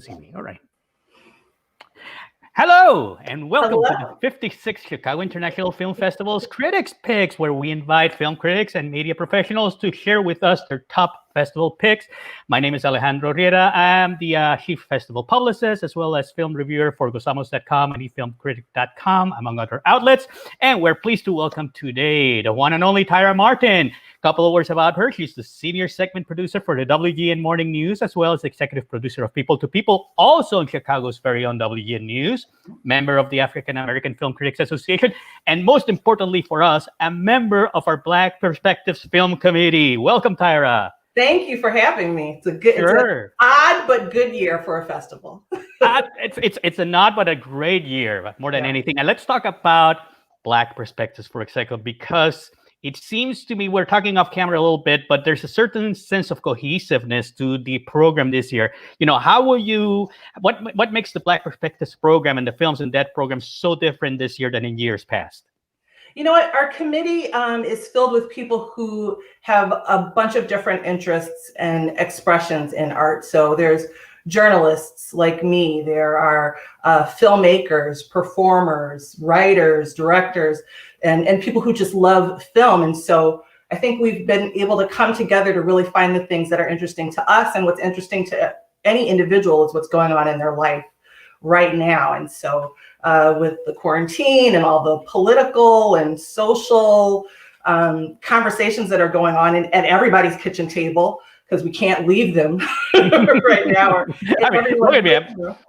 See me. All right. Hello, and welcome Hello. to the 56th Chicago International Film Festival's Critics Picks, where we invite film critics and media professionals to share with us their top festival picks. My name is Alejandro Riera. I'm the chief festival publicist, as well as film reviewer for Gozamos.com and eFilmCritic.com, among other outlets. And we're pleased to welcome today the one and only Tyra Martin. Couple of words about her. She's the senior segment producer for the WGN Morning News, as well as executive producer of People to People, also in Chicago's very own WGN News, member of the African American Film Critics Association, and most importantly for us, a member of our Black Perspectives Film Committee. Welcome, Tyra. Thank you for having me. It's an odd but good year for a festival. It's an odd but a great year, more than anything. And let's talk about Black Perspectives for a second, because it seems to me, we're talking off camera a little bit, but there's a certain sense of cohesiveness to the program this year. You know, what makes the Black Perspectives program and the films in that program so different this year than in years past? You know what? Our committee is filled with people who have a bunch of different interests and expressions in art. So there's journalists like me. There are filmmakers, performers, writers, directors, and people who just love film. And so I think we've been able to come together to really find the things that are interesting to us, and what's interesting to any individual is what's going on in their life right now. And so with the quarantine and all the political and social conversations that are going on at everybody's kitchen table, because we can't leave them right now. Look at me,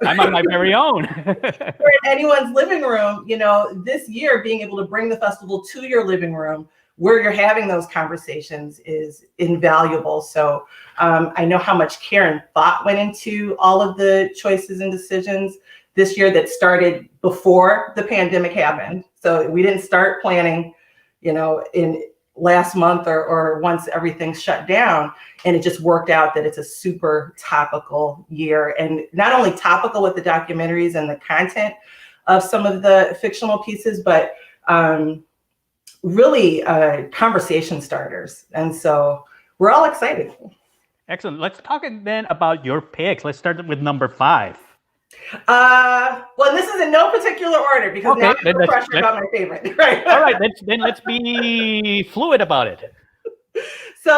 I'm on my very own. Or in anyone's living room, you know, this year being able to bring the festival to your living room where you're having those conversations is invaluable. So I know how much care and thought went into all of the choices and decisions this year that started before the pandemic happened. So we didn't start planning, you know, in last month or once everything shut down, and it just worked out that it's a super topical year, and not only topical with the documentaries and the content of some of the fictional pieces, but really conversation starters. And so we're all excited. Excellent. Let's talk then about your picks. Let's start with number 5. Well, this is in no particular order, because now I'm no pressure about my favorite. Right. All right, let's be fluid about it. So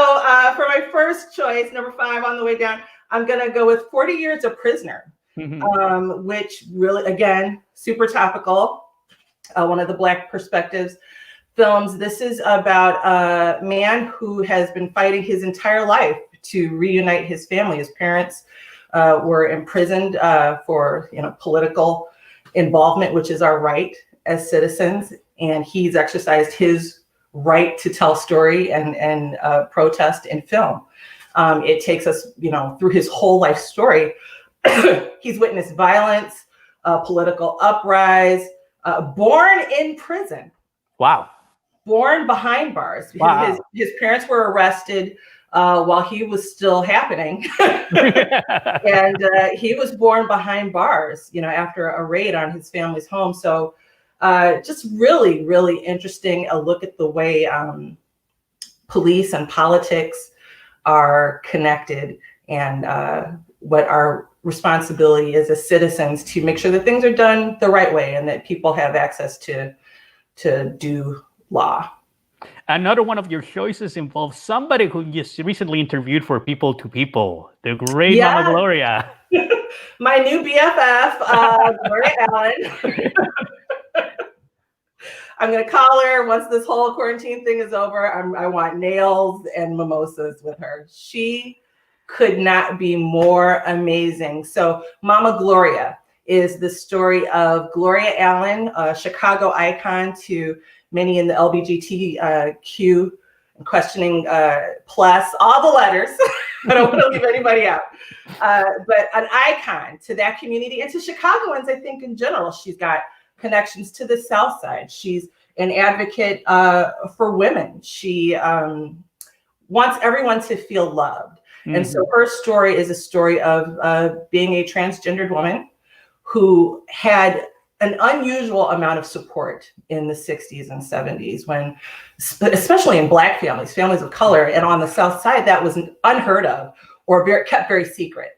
for my first choice, number 5 on the way down, I'm gonna go with 40 Years a Prisoner, which really, again, super topical. One of the Black Perspectives films. This is about a man who has been fighting his entire life to reunite his family. His parents were imprisoned for, you know, political involvement, which is our right as citizens, and he's exercised his right to tell story and protest in film. It takes us, you know, through his whole life story. He's witnessed violence, political uprise, born in prison. Wow. Born behind bars, because his parents were arrested while he was still happening. And he was born behind bars, you know, after a raid on his family's home. So just really, really interesting, a look at the way police and politics are connected, and what our responsibility is as citizens to make sure that things are done the right way and that people have access to do law. Another one of your choices involves somebody who you just recently interviewed for People to People, the great Mama Gloria. My new BFF, Gloria Allen. I'm going to call her once this whole quarantine thing is over. I want nails and mimosas with her. She could not be more amazing. So Mama Gloria is the story of Gloria Allen, a Chicago icon to many in the LGBTQ questioning plus, all the letters. I don't want to leave anybody out. But an icon to that community and to Chicagoans, I think, in general. She's got connections to the South Side. She's an advocate for women. She wants everyone to feel loved. And so her story is a story of being a transgendered woman who had an unusual amount of support in the 60s and 70s, when, especially in Black families of color, and on the South Side, that was unheard of or kept very secret.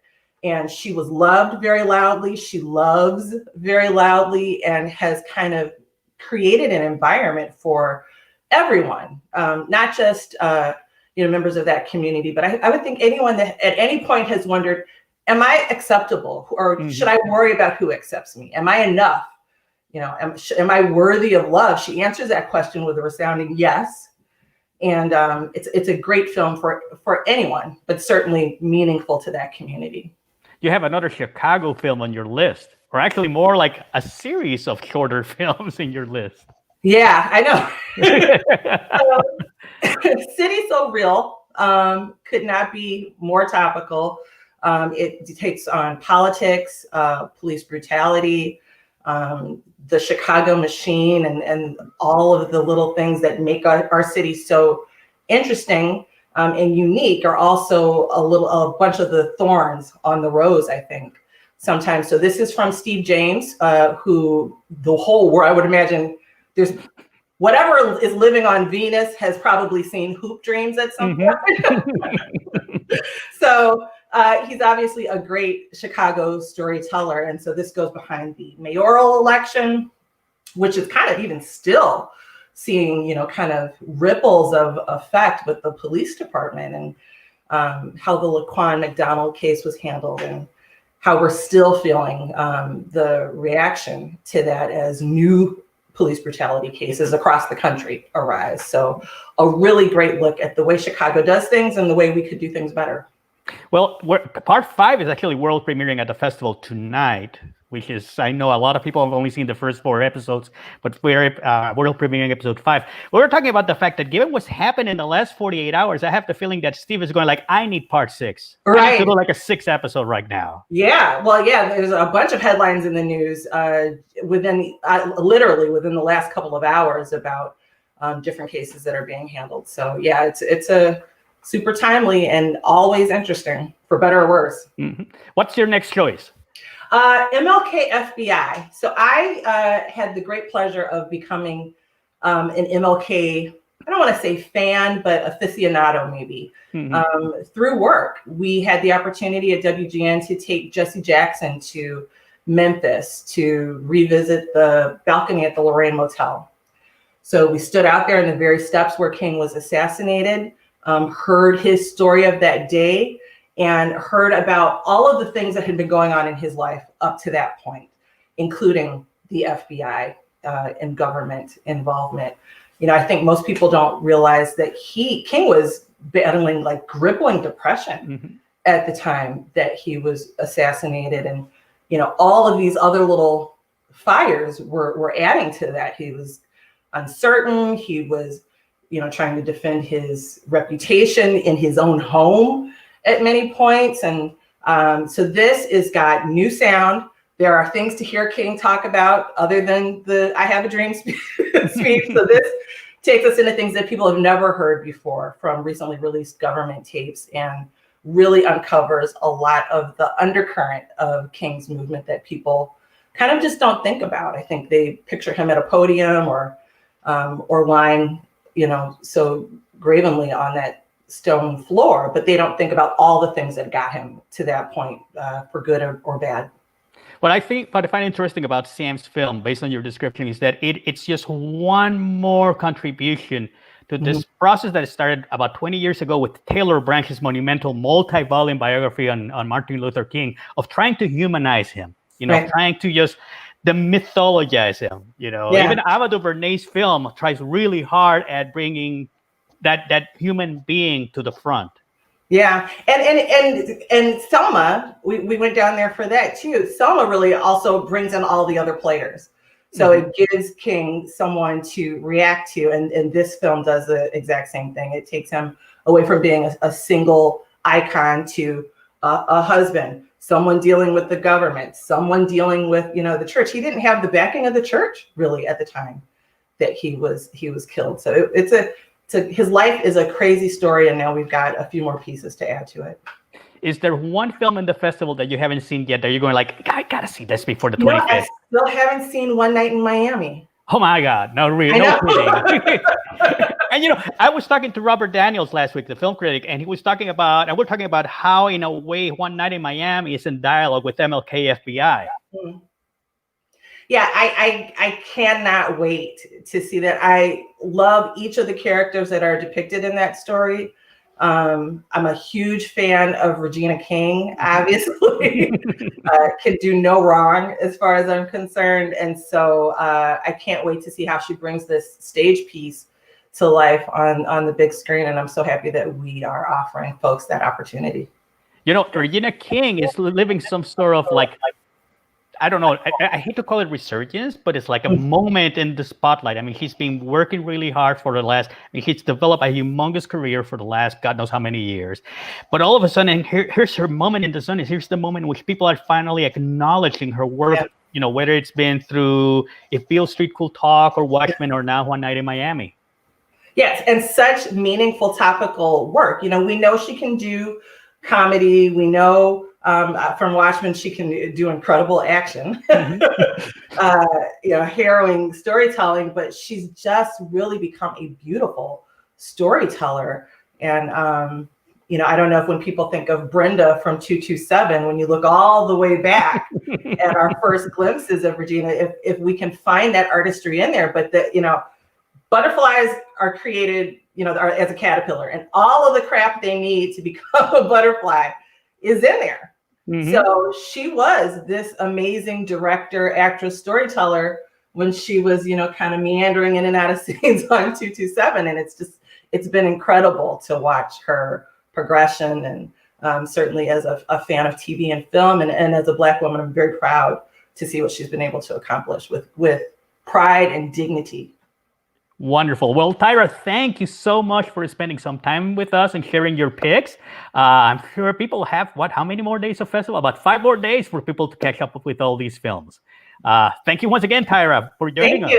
And she was loved very loudly. She loves very loudly, and has kind of created an environment for everyone, not just members of that community, but I would think anyone that at any point has wondered, am I acceptable, or should I worry about who accepts me? Am I enough? Am I worthy of love? She answers that question with a resounding yes. And it's a great film for anyone, but certainly meaningful to that community. You have another Chicago film on your list, or actually more like a series of shorter films in your list. Yeah, I know. City So Real could not be more topical. It takes on politics, police brutality, the Chicago machine, and all of the little things that make our city so interesting and unique are also a bunch of the thorns on the rose, I think, sometimes. So this is from Steve James, who the whole world, I would imagine, there's whatever is living on Venus has probably seen Hoop Dreams at some point. So he's obviously a great Chicago storyteller. And so this goes behind the mayoral election, which is kind of even still seeing, kind of ripples of effect with the police department, and how the Laquan McDonald case was handled, and how we're still feeling the reaction to that as new police brutality cases across the country arise. So a really great look at the way Chicago does things and the way we could do things better. Well, part 5 is actually world premiering at the festival tonight, which is, I know a lot of people have only seen the first 4 episodes, but we're world premiering episode 5. We were talking about the fact that given what's happened in the last 48 hours, I have the feeling that Steve is going like, I need part 6. Right. I need to do like a 6 episode right now. Yeah. Well, yeah, there's a bunch of headlines in the news literally within the last couple of hours about different cases that are being handled. So yeah, it's a super timely and always interesting, for better or worse. Mm-hmm. What's your next choice? MLK FBI. So I had the great pleasure of becoming an MLK, I don't want to say fan, but aficionado maybe, through work. We had the opportunity at WGN to take Jesse Jackson to Memphis to revisit the balcony at the Lorraine Motel. So we stood out there in the very steps where King was assassinated, heard his story of that day, and heard about all of the things that had been going on in his life up to that point, including the FBI and government involvement. I think most people don't realize that King was battling like crippling depression at the time that he was assassinated. And, all of these other little fires were adding to that. He was uncertain. He was, trying to defend his reputation in his own home at many points. And so this has got new sound. There are things to hear King talk about other than the I Have a Dream speech. So this takes us into things that people have never heard before from recently released government tapes, and really uncovers a lot of the undercurrent of King's movement that people kind of just don't think about. I think they picture him at a podium or lying, so gravenly on that stone floor, but they don't think about all the things that got him to that point, for good or bad. What I find interesting about Sam's film, based on your description, is that it's just one more contribution to this process that started about 20 years ago with Taylor Branch's monumental multi-volume biography on Martin Luther King, of trying to humanize him, right. Trying to just mythologize him, Yeah. Even Ava DuVernay's film tries really hard at bringing that human being to the front. Yeah, and Selma, we went down there for that too. Selma really also brings in all the other players, so it gives King someone to react to, and this film does the exact same thing. It takes him away from being a single icon to a husband, someone dealing with the government, someone dealing with the church. He didn't have the backing of the church really at the time that he was killed. So his life is a crazy story, and now we've got a few more pieces to add to it. Is there one film in the festival that you haven't seen yet that you're going like, I gotta see this before the 25th? I still haven't seen One Night in Miami. Oh my God, no, really, no kidding. And I was talking to Robert Daniels last week, the film critic, and he was talking about, and we're talking about how, in a way, One Night in Miami is in dialogue with MLK FBI. Yeah, I cannot wait to see that. I love each of the characters that are depicted in that story. I'm a huge fan of Regina King, obviously. Can do no wrong as far as I'm concerned. And so I can't wait to see how she brings this stage piece to life on the big screen. And I'm so happy that we are offering folks that opportunity. Regina King is living some sort of I don't know, I hate to call it resurgence, but it's like a moment in the spotlight. I mean, he's been working really hard for the last, he's developed a humongous career for the last God knows how many years. But all of a sudden, here's her moment in the sun. Here's the moment in which people are finally acknowledging her work, whether it's been through If Beale Street Could Talk or Watchmen or now One Night in Miami. Yes, and such meaningful topical work. We know she can do comedy. We know from Watchmen she can do incredible action, harrowing storytelling, but she's just really become a beautiful storyteller. And I don't know if when people think of Brenda from 227, when you look all the way back at our first glimpses of Regina, if we can find that artistry in there, but butterflies are created, as a caterpillar, and all of the crap they need to become a butterfly is in there. So she was this amazing director, actress, storyteller when she was, kind of meandering in and out of scenes on 227. And it's been incredible to watch her progression. And certainly as a fan of TV and film and as a Black woman, I'm very proud to see what she's been able to accomplish with pride and dignity. Wonderful. Well, Tyra, thank you so much for spending some time with us and sharing your picks. I'm sure people have, how many more days of festival? About 5 more days for people to catch up with all these films. Thank you once again, Tyra, for joining us.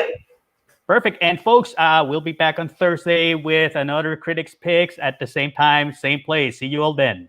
Perfect. And folks, we'll be back on Thursday with another Critics Picks at the same time, same place. See you all then.